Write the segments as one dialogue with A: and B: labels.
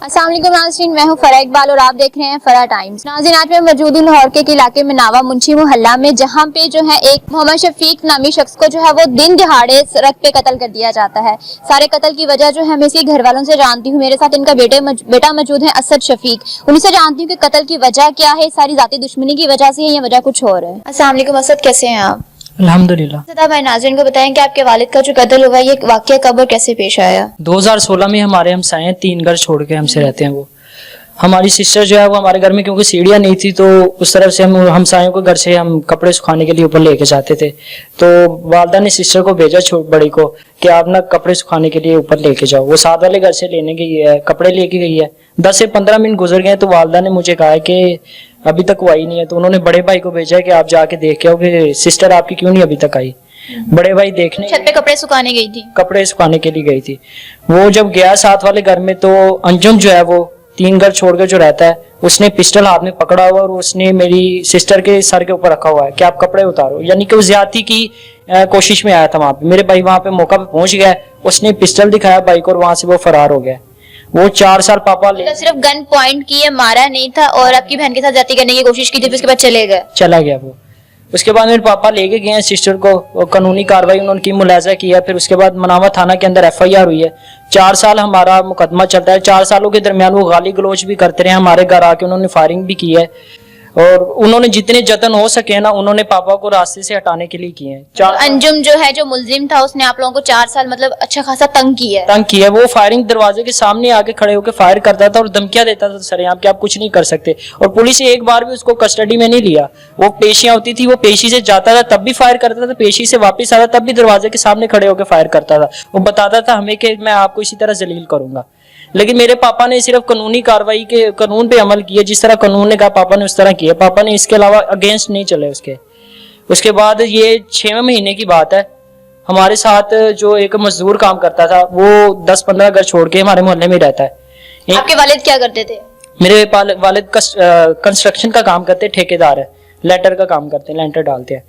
A: अस्सलाम वालेकुम नाज़रीन, मैं हूं फरा इकबाल और आप देख रहे हैं फरा टाइम्स। नाज़रीन, आज मैं मौजूद हूं लाहौर के इलाके में नावा मुंशी मोहल्ला में, जहां पे जो है एक मोहम्मद शफीक नामी शख्स को जो है वो दिन दिहाड़े सड़क पे कत्ल कर दिया जाता है। सारे कत्ल की वजह जो है मैं इसके घर वालों से जानती हूँ। मेरे साथ इनका बेटा मौजूद है असद शफीक। उनसे जानती हूँ कि कत्ल की वजह क्या है, सारी जाती दुश्मनी की वजह से है या वजह कुछ और है। अस्सलाम वालेकुम असद, कैसे हैं आप?
B: अल्हम्दुलिल्लाह।
A: भाई नाज़रीन को बताएं कि आपके वालिद का जो कत्ल हुआ ये वाकया कब और कैसे पेश आया?
B: 2016 में हमारे हमसाए 3 घर छोड़ के हमसे रहते हैं। वो हमारी सिस्टर जो है वो हमारे घर में क्योंकि सीढ़ियाँ नहीं थी तो उस तरफ से हम हमसायों को घर से हम कपड़े सुखाने के लिए ऊपर लेके जाते थे। तो वालदा ने सिस्टर को भेजा बड़ी को कि आप ना कपड़े सुखाने के लिए ऊपर लेके जाओ। वो साथ वाले घर से लेने गई है, कपड़े लेके गई है। 10 से 15 मिनट गुजर गए तो वालदा ने मुझे कहा कि अभी तक वो आई नहीं है। तो उन्होंने बड़े भाई को भेजा कि आप जाके देख के आओ कि सिस्टर आपकी क्यों नहीं अभी तक आई। बड़े भाई देखने
A: छत पे कपड़े सुखाने गई थी,
B: कपड़े सुखाने के लिए गई थी। वो जब गया साथ वाले घर में तो अंजुम जो है वो 3 घर छोड़ के जो रहता है उसने पिस्टल हाथ में पकड़ा हुआ और उसने मेरी सिस्टर के सर के ऊपर रखा हुआ है कि आप कपड़े उतारो। यानी कि वो ज्यादती की कोशिश में आया था वहां पे। मेरे भाई वहां पे मौका पे पहुंच गया, उसने पिस्टल दिखाया भाई को और वहां से वो फरार हो गया। वो 4 साल पापा
A: सिर्फ गन पॉइंट किए, मारा नहीं था और आपकी बहन के साथ जाती करने की कोशिश की थी, फिर उसके बाद चला गया
B: वो। उसके बाद मेरे पापा लेके गए हैं सिस्टर को, कानूनी कार्रवाई उन्होंने की, मुलाजा किया। फिर उसके बाद मनावा थाना के अंदर FIR हुई है। 4 साल हमारा मुकदमा चलता है। 4 सालों के दरमियान वो गाली गलोच भी करते रहे, हमारे घर आके उन्होंने फायरिंग भी की है और उन्होंने जितने जतन हो सके ना उन्होंने पापा को रास्ते से हटाने के लिए किए हैं।
A: तो अंजुम जो है जो मुलजिम था उसने आप लोगों को 4 साल मतलब अच्छा खासा तंग किया।
B: वो फायरिंग दरवाजे के सामने आके खड़े होकर फायर करता था और धमकियां देता था सरेआम कि आप कुछ नहीं कर सकते। और पुलिस ने एक बार भी उसको कस्टडी में नहीं लिया। वो पेशियां होती थी, वो पेशी से जाता था तब भी फायर करता था, पेशी से वापस आता तब भी दरवाजे के सामने खड़े होकर फायर करता था। वो बताता था हमें कि मैं आपको इसी तरह जलील करूंगा। लेकिन मेरे पापा ने सिर्फ कानूनी कार्रवाई के कानून पे अमल किया, जिस तरह कानून ने कहा पापा ने उस तरह किया। पापा ने इसके अलावा अगेंस्ट नहीं चले उसके बाद ये 6वें महीने की बात है। हमारे साथ जो एक मजदूर काम करता था वो 10-15 घर छोड़ के हमारे मोहल्ले में रहता है।
A: आपके वालिद क्या करते थे?
B: मेरे वालिद कंस्ट्रक्शन का काम करते, ठेकेदार है, लेटर का काम करते हैं, लेंटर डालते हैं।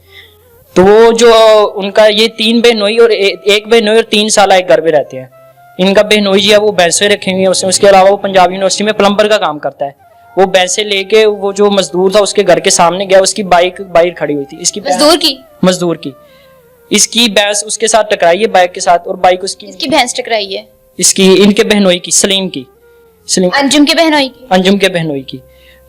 B: तो वो जो उनका ये 3 बहनोई और 1 बहनोई और 3 साल एक घर में रहते हैं। इनका बहनोई जी है वो भैंसे रखे हुई है उसके अलावा वो पंजाब यूनिवर्सिटी में प्लम्बर का काम करता है। वो भैंसे लेके वो जो मजदूर था उसके घर के सामने गया, उसकी बाइक बाहर खड़ी हुई थी। इसकी मजदूर की इसकी भैंस उसके साथ टकराई है बाइक के साथ और बाइक इसकी
A: भैंस टकराई है
B: इनके बहनोई की सलीम
A: अंजुम के
B: बहनोई की।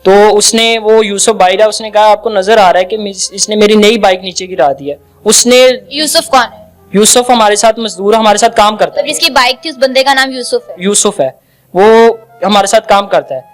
B: तो उसने वो यूसुफ भाई रहा, उसने कहा आपको नजर आ रहा है कि इसने मेरी नई बाइक नीचे गिरा दी है। उसने
A: यूसुफ कौन है?
B: यूसुफ हमारे साथ मजदूर हमारे साथ काम करता है।
A: जिसकी बाइक थी उस बंदे का नाम
B: यूसुफ है, वो हमारे साथ काम करता है।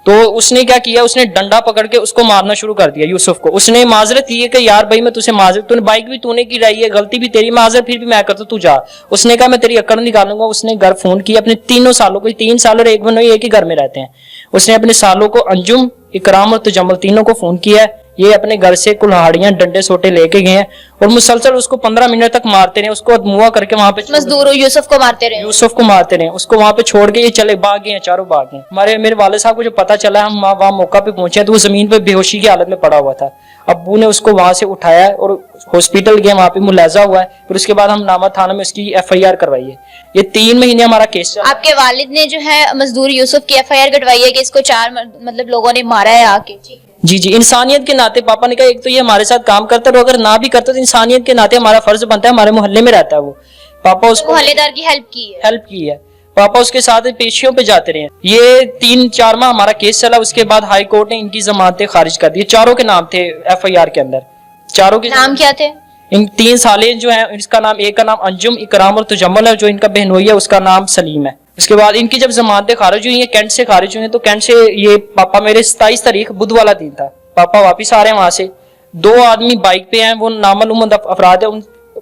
B: तो उसने क्या किया, उसने डंडा पकड़ के उसको मारना शुरू कर दिया यूसुफ को। उसने माजरत की है कि यार भाई मैं तुझे माजरत, तूने बाइक भी तूने गिराई है, गलती भी तेरी, माजरत फिर भी मैं करता, तू जा। उसने कहा मैं तेरी अकड़ निकालूंगा। उसने घर फोन किया अपने 3 सालों को, 3 साल और 1 बहनोई एक ही घर में रहते हैं। उसने अपने सालों को अंजुम, इकराम और तजम्मुल तीनों को फोन किया है। ये अपने घर से कुल्हाड़ियां डंडे सोटे लेके गए हैं और मुसलसल उसको 15 मिनट तक मारते रहे, उसको अदमुआ करके वहां पे
A: मजदूर यूसुफ को मारते रहे,
B: उसको वहां पे छोड़ के ये चले भाग गए, चारों भाग गए। मेरे वाले साहब को जो पता चला, हम वहां मौका पे पहुंचे तो वो जमीन पे बेहोशी की हालत में पड़ा हुआ था। अब्बू ने उसको वहां से उठाया और हॉस्पिटल गया, वहां पे मुलाजा हुआ है। फिर उसके बाद हम नामा थाना में उसकी FIR करवाई है। ये 3 महीने हमारा केस।
A: आपके वालिद ने जो है मजदूर यूसुफ की FIR कटवाई है कि इसको 4 मतलब लोगों ने मारा है आके।
B: जी, इंसानियत के नाते पापा ने कहा एक तो ये हमारे साथ काम करता है और अगर ना भी करता तो इंसानियत के नाते हमारा फर्ज बनता है, हमारे मोहल्ले में रहता है वो। पापा उसको
A: मोहल्लेदार की हेल्प की है।
B: पापा उसके साथ पेशियों पे जाते रहे। ये 3-4 माह हमारा केस चला। उसके बाद हाई कोर्ट ने इनकी जमानतें खारिज कर दी। चारों के नाम थे FIR के अंदर। चारों के
A: नाम क्या थे?
B: इन 3 साले जो है इसका नाम, एक का नाम अंजुम, इकराम और तजम्मुल है। जो इनका बहनोई है उसका नाम सलीम है। उसके बाद इनकी जब जमानतें खारिज हुई है, कैंट से खारिज हुई है, तो कैंट से ये पापा मेरे 27 तारीख बुध वाला दिन था, पापा वापिस आ रहे हैं वहां से। 2 आदमी बाइक पे हैं, वो नामालूम अफराद है।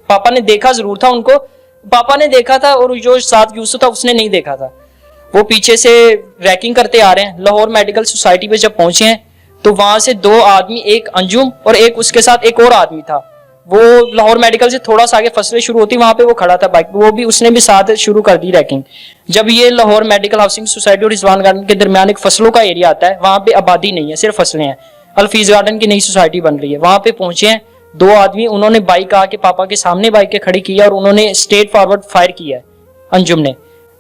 B: पापा ने देखा जरूर था उनको, पापा ने देखा था और जो साथ यूसुफ था उसने नहीं देखा था। वो पीछे से रैकिंग करते आ रहे हैं। लाहौर मेडिकल सोसाइटी पे जब पहुंचे हैं तो वहां से 2 आदमी, एक अंजुम और एक उसके साथ एक और आदमी था, वो लाहौर मेडिकल से थोड़ा सा आगे फसलें शुरू होती वहां पे वो खड़ा था बाइक पे, वो भी उसने भी साथ शुरू कर दी रैकिंग। जब ये लाहौर मेडिकल हाउसिंग सोसाइटी और रिजवान गार्डन के दरमियान एक फसलों का एरिया आता है, वहां पे आबादी नहीं है, सिर्फ फसलें हैं। अल्फीज गार्डन की नई सोसाइटी बन रही है, वहां पे पहुंचे हैं 2 आदमी। उन्होंने बाइक आके पापा के सामने बाइक के खड़ी की है और उन्होंने स्ट्रेट फॉरवर्ड फायर किया है अंजुम ने।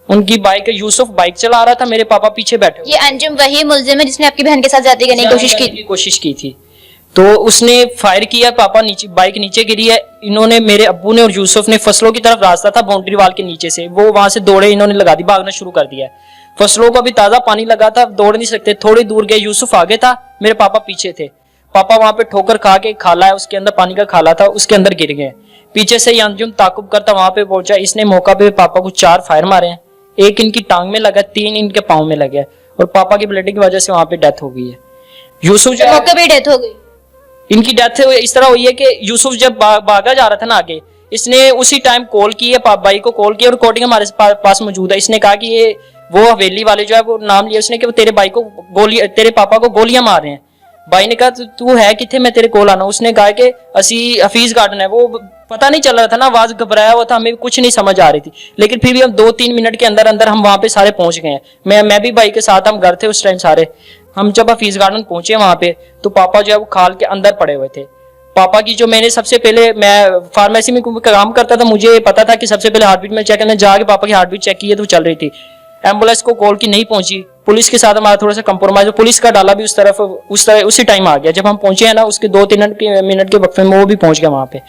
B: उनकी बाइक, यूसुफ बाइक चला रहा था, मेरे पापा पीछे बैठे हुए।
A: ये अंजुम वही मुलजिम है जिसने आपकी बहन के साथ जाती करने की कोशिश की
B: थी। तो उसने फायर किया, पापा नीचे, बाइक नीचे गिरी है। इन्होंने, मेरे अब्बू ने और यूसुफ ने, फसलों की तरफ रास्ता था बाउंड्री वाल के नीचे से, वो वहां से दौड़े, इन्होंने लगा दी, भागना शुरू कर दिया। फसलों को भी ताजा पानी लगा था, दौड़ नहीं सकते, थोड़ी दूर गए, यूसुफ आगे था, मेरे पापा पीछे थे। पापा वहां पे ठोकर खा के, खाला है उसके अंदर, पानी का खाला था, उसके अंदर गिर गए। पीछे से अंजुम ताकुब करता वहां पे पहुंचा, इसने मौका पे पापा को 4 फायर मारे हैं। एक इनकी टांग में लगा, 3 इनके पाँव में लगे, और पापा की ब्लीडिंग की वजह से वहां पे डेथ हो गई है। यूसुफ जो
A: मौके पे डेथ हो गई,
B: इनकी डेथ इस तरह हुई है कि यूसुफ जब भागा जा रहा था ना आगे, इसने उसी टाइम कॉल की है, भाई को कॉल किया, और रिकॉर्डिंग हमारे पास मौजूद है। इसने कहा कि ये वो हवेली वाले जो है, वो नाम लिया उसने कि वो तेरे भाई को तेरे पापा को गोलियां मार रहे हैं। भाई ने कहा तू है किथे, मैं तेरे कोल आना। उसने कहा कि असी हफीज गार्डन है। वो पता नहीं चल रहा था ना, आवाज घबराया हुआ था, हमें कुछ नहीं समझ आ रही थी, लेकिन फिर भी हम 2-3 मिनट के अंदर अंदर हम वहां पे सारे पहुंच गए हैं। मैं भी भाई के साथ, हम घर थे उस टाइम सारे। हम जब हफीज गार्डन पहुंचे वहां पे, तो पापा जो है वो खाल के अंदर पड़े हुए थे। पापा की जो, मैंने सबसे पहले, मैं फार्मेसी में काम करता था, मुझे पता था कि सबसे पहले हार्ट बीट में चेक करना, जाके पापा की हार्ट बीट चेक की है तो चल रही थी। एम्बुलेंस को कॉल की, नहीं पहुंची। पुलिस के साथ हमारा थोड़ा सा कंप्रोमाइज, पुलिस का डाला भी उसी टाइम आ गया। जब हम पहुंचे हैं ना, उसके 2-3 मिनट के वक्फे में वो भी पहुंच गया वहां पे।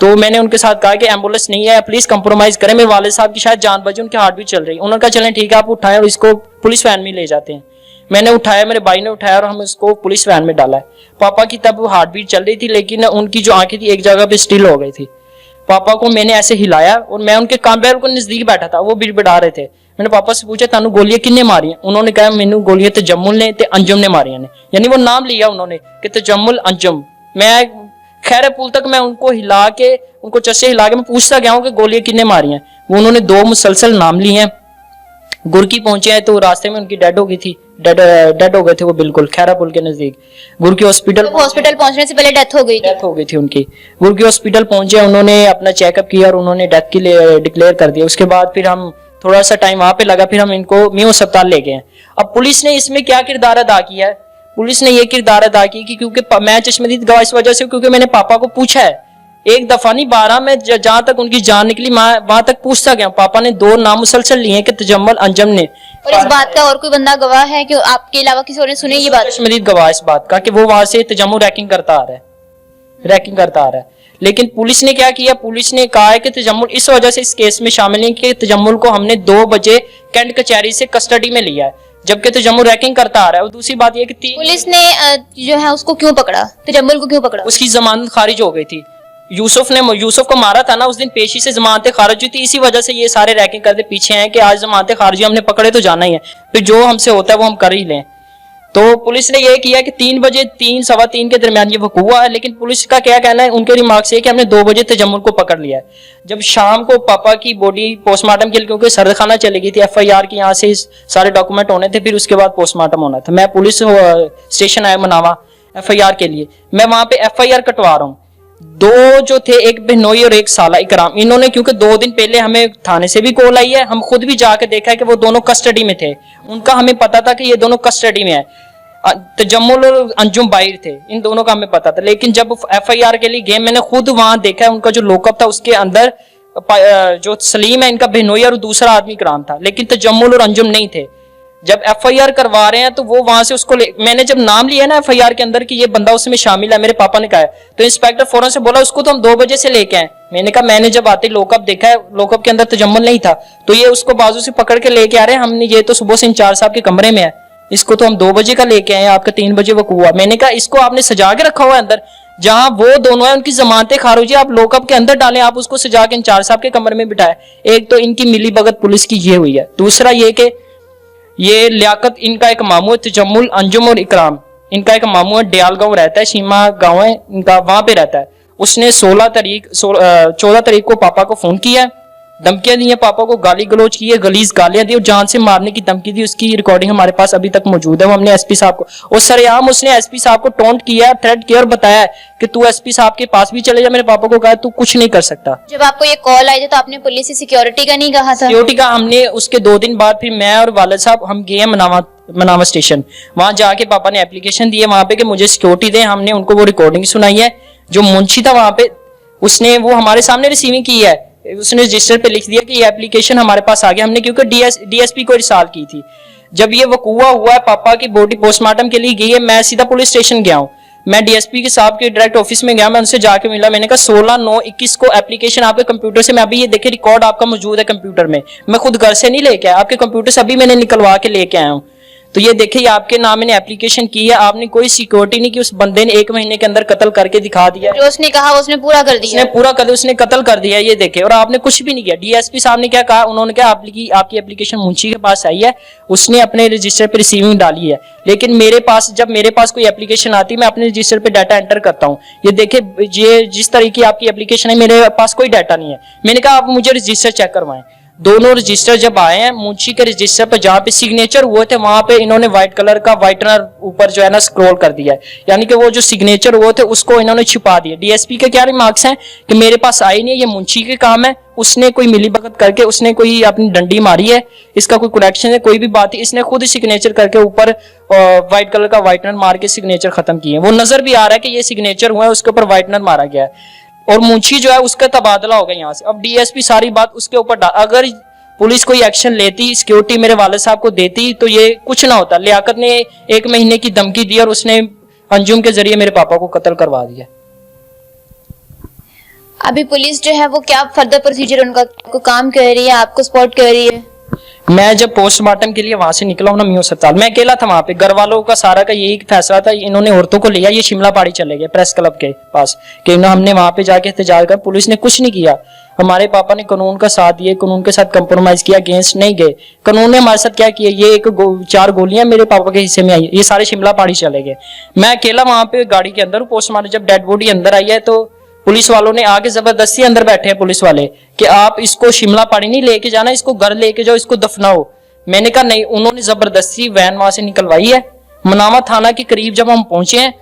B: तो मैंने उनके साथ कहा कि एम्बुलेंस नहीं है, प्लीज कंप्रोमाइज करें, मेरे वाले साहब की शायद जान बचे, उनकी हार्ट बीट चल रही है। उन्होंने कहा चलें ठीक है, आप उठाएं और इसको पुलिस वैन में ले जाते हैं। मैंने उठाया, मेरे भाई ने उठाया, और हम उसको पुलिस वैन में डाला है। पापा की तब हार्ट बीट चल रही थी, लेकिन उनकी जो आंखें थी एक जगह पे स्टिल हो गई थी। पापा को मैंने ऐसे हिलाया, और मैं उनके कान को नजदीक बैठा था, वो बिड़बिड़ा रहे थे। मैंने पापा से पूछा तानू गोलियां किन्ने मारी हैं? उन्होंने कहा मैनू गोलियां तजम्मुल ने ते अंजुम ने मारियां ने, यानी वो नाम लिया उन्होंने कि तजम्मुल अंजुम। मैं खैर पुल तक मैं उनको हिला के, उनको चस्से हिला के मैं पूछता गया हूँ कि गोलियां किन्ने मारी हैं। वो उन्होंने 2 मुसलसल नाम लिए हैं। गुरकी पहुंचे हैं तो रास्ते में उनकी डेड हो गई थी, डेड हो गए थे वो बिल्कुल खैरा पुल के नजदीक। गुरकी हॉस्पिटल
A: पहुंचने से पहले डेथ हो गई थी
B: उनकी। गुरकी हॉस्पिटल पहुंचे, उन्होंने अपना चेकअप किया और उन्होंने डेथ के लिए डिक्लेयर कर दिया। उसके बाद फिर हम थोड़ा सा टाइम वहां पे लगा, फिर हम इनको म्यू अस्पताल ले गए। अब पुलिस ने इसमें क्या किरदार अदा किया है? पुलिस ने ये किरदार अदा की कि क्योंकि मैं चश्मदीद गवाह इस वजह से, क्योंकि मैंने पापा को पूछा है, एक दफा नहीं 12 में, जहां तक उनकी जान निकली वहां तक पूछता गया। पापा ने 2 नाम मुसलसल लिए कि तजम्मुल अंजुम ने।
A: और इस बात का और कोई बंदा गवाह है कि आपके अलावा किसी और ने सुनी ये बात?
B: चश्मदीद गवाह इस बात का कि वो वहां से तजम्मुल रैकिंग करता आ रहा है। लेकिन पुलिस ने क्या किया? पुलिस ने कहा है कि तजम्मुल इस वजह से इस केस में शामिल है कि तजम्मुल को हमने 2 बजे कैंट कचहरी से कस्टडी में लिया है, जबकि तजम्मुल रैकिंग करता आ रहा है। और दूसरी बात यह कि
A: पुलिस ने जो है उसको क्यों पकड़ा, तजम्मुल को क्यों पकड़ा?
B: उसकी जमानत खारिज हो गई थी। यूसुफ को मारा था ना उस दिन, पेशी से जमानतें खारिज हुई थी। इसी वजह से ये सारे रैकिंग करते पीछे हैं कि आज जमानतें खारिज, हमने पकड़े तो जाना ही है, फिर जो हमसे होता है वो हम कर ही लें। तो पुलिस ने ये किया कि 3 बजे 3-3:15 के दरमियान ये वकूआ हुआ है। लेकिन पुलिस का क्या कहना है, उनके रिमार्क्स ये कि हमने 2 बजे तजम्मुल को पकड़ लिया है। जब शाम को पापा की बॉडी पोस्टमार्टम के लिए, क्योंकि सरदखाना चली गई थी, FIR की यहाँ से सारे डॉक्यूमेंट होने थे, फिर उसके बाद पोस्टमार्टम होना था। मैं पुलिस स्टेशन आया मनावा FIR के लिए, मैं वहां पे FIR कटवा रहा हूँ। 2 जो थे, एक बहनोई और एक साला इकराम, इन्होंने, क्योंकि 2 दिन पहले हमें थाने से भी कॉल आई है, हम खुद भी जाकर देखा है कि वो दोनों कस्टडी में थे। उनका हमें पता था कि ये दोनों कस्टडी में है। तजम्मुल और अंजुम बाहर थे, इन दोनों का हमें पता था। लेकिन जब FIR के लिए गए, मैंने खुद वहां देखा है, उनका जो लॉकअप था उसके अंदर जो सलीम है इनका बहनोई और दूसरा आदमी इकराम था, लेकिन तजम्मुल और अंजुम नहीं थे। जब FIR करवा रहे हैं तो वो वहां से उसको मैंने जब नाम लिया ना FIR के अंदर कि ये बंदा उसमें शामिल है, मेरे पापा ने कहा, तो इंस्पेक्टर फौरन से बोला उसको तो हम 2 बजे से लेके आए। मैंने कहा मैंने जब आते लॉकअप देखा है, लॉकअप के अंदर तजम्मुल नहीं था, तो ये उसको बाजू से पकड़ के लेके आ रहे हैं, हमने ये तो सुबह से इंचार्ज साहब के कमरे में है, इसको तो हम 2 बजे का लेके आए, आपका 3 बजे वकूआ। मैंने कहा इसको आपने सजा के रखा हुआ है अंदर, जहां वो दोनों है उनकी जमानतें खारिज है, आप लॉकअप के अंदर डालें, आप उसको सजा के इंचार्ज साहब के कमरे में बिठाए। एक तो इनकी मिली भगत पुलिस की ये हुई है। दूसरा ये कि ये लियाकत, इनका एक मामू है तजम्मुल, अंजुम और इकराम, इनका एक मामू है, डयाल गांव रहता है, सीमा गांव है इनका, वहां पे रहता है। उसने 14 तारीख को पापा को फोन किया, धमकियां दी हैं, पापा को गाली गलोच की है, गलीज गालियां दी और जान से मारने की धमकी दी। उसकी रिकॉर्डिंग हमारे पास अभी तक मौजूद है, वो हमने SP साहब को, और सरेआम उसने SP साहब को टोंट किया, थ्रेट किया और बताया कि तू SP साहब के पास भी चले जा। मेरे पापा को कहा तू कुछ नहीं कर सकता।
A: जब आपको ये कॉल आई थी तो आपने पुलिस से सिक्योरिटी का नहीं कहा था?
B: सिक्योरिटी का हमने उसके 2 दिन बाद फिर मैं और वालिद साहब हम गए मनावा स्टेशन। वहां जाके पापा ने एप्लीकेशन दी है वहां पे कि मुझे सिक्योरिटी दे। हमने उनको वो रिकॉर्डिंग सुनाई है। जो मुंशी था वहां पे, उसने वो हमारे सामने रिसीविंग की है उसने रजिस्टर पे लिख दिया कि ये एप्लीकेशन हमारे पास आ गया। हमने क्योंकि डीएसपी को इरसाल की थी। जब ये वकूआ हुआ है, पापा की बॉडी पोस्टमार्टम के लिए गई है, मैं सीधा पुलिस स्टेशन गया हूँ। मैं डीएसपी के साहब के डायरेक्ट ऑफिस में गया, मैं उनसे जाके मिला। मैंने कहा 16/9/21 को एप्लीकेशन आपके कंप्यूटर से, मैं अभी ये देखिए रिकॉर्ड आपका मौजूद है कंप्यूटर में, मैं खुद घर से नहीं लेके आया, आपके कंप्यूटर से अभी मैंने निकलवा के लेके आया हूँ। तो ये देखिए आपके नाम मैंने एप्लीकेशन की है, आपने कोई सिक्योरिटी नहीं की। उस बंदे ने 1 महीने के अंदर कत्ल करके दिखा दिया।
A: जो उसने कहा उसने पूरा कर दिया,
B: उसने पूरा कर दिया, उसने कत्ल कर दिया, ये देखे। और आपने कुछ भी नहीं किया। डीएसपी साहब ने क्या कहा, उन्होंने कहा आपकी एप्लीकेशन मुंशी के पास आई है, उसने अपने रजिस्टर पे रिसीविंग डाली है। लेकिन मेरे पास, जब मेरे पास कोई एप्लीकेशन आती है, मैं अपने रजिस्टर पे डाटा एंटर करता हूँ। ये देखे, ये जिस तरीके की आपकी एप्लीकेशन है, मेरे पास कोई डाटा नहीं है। मैंने कहा आप मुझे रजिस्टर चेक करवाएं। दोनों रजिस्टर जब आए हैं, मुंशी के रजिस्टर पर जहाँ पे सिग्नेचर हुए थे, वहां पे इन्होंने व्हाइट कलर का व्हाइटनर ऊपर जो है ना स्क्रॉल कर दिया है, यानी कि वो जो सिग्नेचर हुए थे उसको इन्होंने छिपा दिया। डीएसपी के क्या रिमार्क्स हैं कि मेरे पास आई नहीं है, ये मुंशी के काम है, उसने कोई मिलीभगत करके उसने कोई अपनी डंडी मारी है, इसका कोई कनेक्शन है, कोई भी बात है, इसने खुद ही सिग्नेचर करके ऊपर व्हाइट कलर का व्हाइटनर मार के सिग्नेचर खत्म किए। वो नजर भी आ रहा है कि ये सिग्नेचर हुआ है, उसके ऊपर व्हाइटनर मारा गया है, और मुंशी जो है उसका तबादला हो गया यहाँ से। अब डीएसपी सारी बात उसके ऊपर, अगर पुलिस कोई एक्शन लेती, सिक्योरिटी मेरे वाले साहब को देती, तो ये कुछ ना होता। लियाकत ने 1 महीने की धमकी दी और उसने अंजुम के जरिए मेरे पापा को कत्ल करवा दिया।
A: अभी पुलिस जो है वो क्या फर्दर प्रोसीजर उनका को काम कर रही है, आपको सपोर्ट कर रही है?
B: मैं जब पोस्टमार्टम के लिए वहां से निकला हूं ना मियां अस्पताल, मैं अकेला था वहां पे। घर वालों का सारा का यही फैसला था, इन्होंने औरतों को लिया, ये शिमला पहाड़ी चले गए प्रेस क्लब के पास कि हमने वहां पे जाके एहतजाज कर। पुलिस ने कुछ नहीं किया। हमारे पापा ने कानून का साथ दिया, कानून के साथ कंप्रोमाइज किया, अगेंस्ट नहीं गए। कानून ने हमारे साथ क्या किया, ये 4 गोलियां मेरे पापा के हिस्से में आई, ये सारे शिमला पहाड़ी चले गए। मैं अकेला वहां पे गाड़ी के अंदर पोस्टमार्टम, जब डेड बॉडी अंदर आई है तो पुलिस वालों ने आगे जबरदस्ती, अंदर बैठे हैं पुलिस वाले, कि आप इसको शिमला पहाड़ी नहीं लेके जाना, इसको घर लेके जाओ, इसको दफनाओ। मैंने कहा नहीं। उन्होंने जबरदस्ती वैन वहां से निकलवाई है। मनावा थाना के करीब जब हम पहुंचे हैं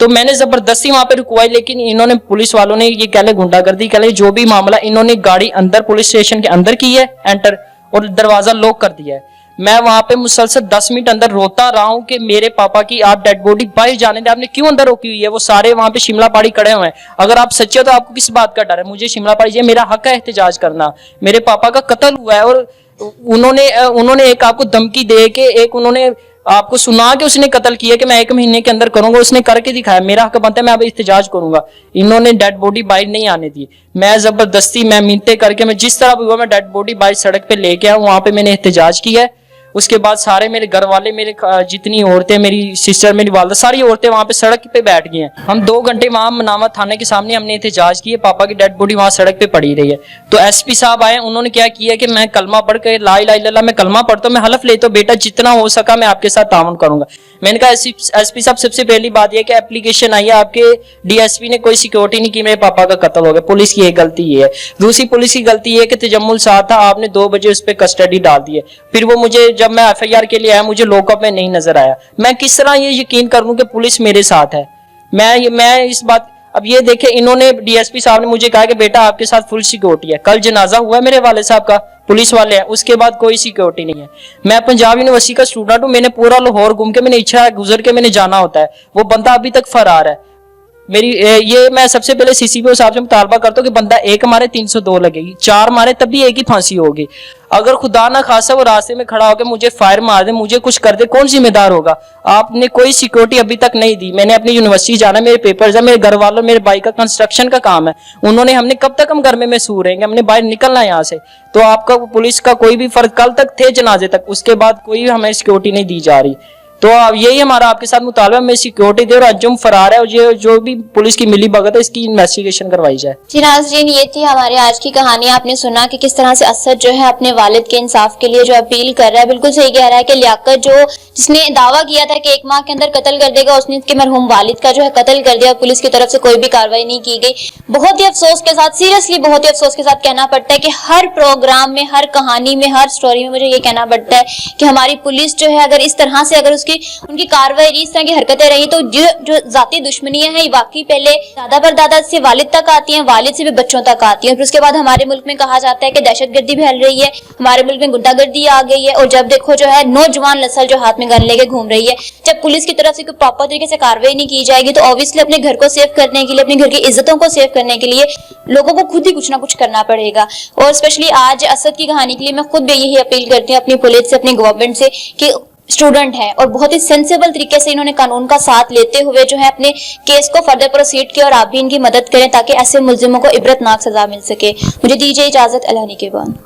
B: तो मैंने जबरदस्ती वहां पे रुकवाई, लेकिन इन्होंने, पुलिस वालों ने, ये कह ले गुंडागर्दी, कह ले जो भी मामला, इन्होंने गाड़ी अंदर पुलिस स्टेशन के अंदर की है एंटर, और दरवाजा लॉक कर दिया है। मैं वहां पे मुसलसल 10 मिनट अंदर रोता रहा हूं कि मेरे पापा की आप डेड बॉडी बाहर जाने दे, आपने क्यों अंदर रोकी हुई है? वो सारे वहां पे शिमला पहाड़ी खड़े हुए हैं। अगर आप सच्चे हो तो आपको किस बात का डर है? मुझे शिमला पहाड़ी चाहिए, मेरा हक है एहतजाज करना। मेरे पापा का कत्ल हुआ है और उन्होंने एक आपको धमकी दे के, एक उन्होंने आपको सुना के उसने कत्ल किया कि मैं 1 महीने के अंदर करूंगा, उसने करके दिखाया। मेरा हक बनता है, मैं अब एहतजाज करूंगा। इन्होंने डेड बॉडी बाहर नहीं आने दी। मैं जबरदस्ती, मैं मिन्नतें करके, मैं जिस तरह भी हुआ, मैं डेड बॉडी बाहर सड़क पे लेके आया, वहां पे मैंने एहतजाज किया है। उसके बाद सारे मेरे घर वाले, मेरे जितनी औरतें, मेरी सिस्टर, मेरी वालदा, सारी औरतें वहां पे सड़क पे बैठ गई हैं। हम 2 घंटे वहां मनावा थाने के सामने हमने एहतजाज किए। पापा की डेड बॉडी वहां सड़क पे पड़ी रही है। तो एसपी साहब आए, उन्होंने क्या किया कि मैं कलमा पढ़ के, ला इलाहा इल्लल्लाह, मैं कलमा पढ़ता हूं, मैं हलफ लेता हूं, बेटा जितना हो सका मैं आपके साथ ताउन करूंगा। मैंने कहा एसपी साहब, सबसे पहली बात यह कि एप्लीकेशन आई है, आपके डीएसपी ने कोई सिक्योरिटी नहीं की, मेरे पापा का कत्ल हो गया। पुलिस की एक गलती ये है। दूसरी पुलिस की गलती ये है कि तजम्मुल साथ था, आपने 2 बजे उस पर कस्टडी डाल दी है। फिर वो मुझे, जब मैं एफआईआर के लिए आया, मुझे लॉकअप में नहीं नजर आया। मैं किस तरह ये यकीन करूं कि पुलिस मेरे साथ है? मैं इस बात, अब ये देखे, इन्होंने, डीएसपी साहब ने मुझे कहा कि बेटा आपके साथ फुल सिक्योरिटी है। कल जनाजा हुआ है मेरे वाले साहब का, पुलिस वाले हैं, उसके बाद कोई सिक्योरिटी नहीं है। मैं पंजाब यूनिवर्सिटी का स्टूडेंट हूं, मैंने पूरा लाहौर घूम के, मैंने इच्छा गुजर के मैंने जाना होता है। वो बंदा अभी तक फरार है। ये मैं सबसे पहले सीसीपीओ साहब से मुतालबा करता हूँ कि बंदा 1 मारे 302 लगेगी, 4 मारे तब भी एक ही फांसी होगी। अगर खुदा ना खासा वो रास्ते में खड़ा होकर मुझे फायर मार दे, मुझे कुछ कर दे, कौन जिम्मेदार होगा? आपने कोई सिक्योरिटी अभी तक नहीं दी। मैंने अपनी यूनिवर्सिटी जाना, मेरे पेपर्स है, मेरे घर वालों, मेरे भाई का कंस्ट्रक्शन का काम है, उन्होंने, हमने कब तक हम घर में महसूर रहेंगे? हमने बाहर निकलना है यहाँ से। तो आपका पुलिस का कोई भी फर्ज, कल तक थे जनाजे तक, उसके बाद कोई हमें सिक्योरिटी नहीं दी जा रही। तो यही हमारा आपके साथ मुतालबा, में सिक्योरिटी दे और अंजुम फरार है, और ये जो भी पुलिस की मिली भगत है, इसकी इन्वेस्टिगेशन करवाई जाए।
A: जी नाज़रीन, ये थी हमारी आज की कहानी। आपने सुना कि किस तरह से असद जो है अपने वालिद के इंसाफ के लिए जो अपील कर रहा है। बिल्कुल सही कह रहा है कि लियाकत, जो जिसने दावा किया था कि 1 माह के अंदर कत्ल कर देगा, उसने इसके मरहूम वालिद का जो है कत्ल कर दिया। पुलिस की तरफ से कोई भी कार्रवाई नहीं की गई। बहुत ही अफसोस के साथ, सीरियसली बहुत ही अफसोस के साथ कहना पड़ता है कि हर प्रोग्राम में, हर कहानी में, हर स्टोरी में मुझे ये कहना पड़ता है कि हमारी पुलिस जो है, अगर इस तरह से अगर उसकी उसकी उनकी कार्रवाई इस तरह की हरकतें रही तो जो जाती दुश्मनियां हैं वाकई पहले दादा परदादा से वालिद तक आती हैं, वालिद से भी बच्चों तक आती हैं। फिर उसके बाद हमारे मुल्क में कहा जाता है कि दहशतगर्दी फैल रही है, हमारे मुल्क में गुंडागर्दी आ गई है, और जब देखो जो है नौजवान नस्ल जो हाथ में गन लेके घूम रही है, जब पुलिस की तरफ से कोई प्रॉपर तरीके से कार्रवाई नहीं की जाएगी तो ऑब्वियसली अपने घर को सेव करने के लिए, अपने घर की इज्जतों को सेव करने के लिए लोगों को खुद ही कुछ ना कुछ करना पड़ेगा। और स्पेशली आज असद की कहानी के लिए मैं खुद भी यही अपील करती हूँ अपनी पुलिस से, अपनी गवर्नमेंट से कि स्टूडेंट है और बहुत ही सेंसिबल तरीके से इन्होंने कानून का साथ लेते हुए जो है अपने केस को फर्दर प्रोसीड किया और आप भी इनकी मदद करें ताकि ऐसे मुल्जिमों को इबरतनाक सजा मिल सके। मुझे दीजिए इजाजत, अल्लाह निगहबान।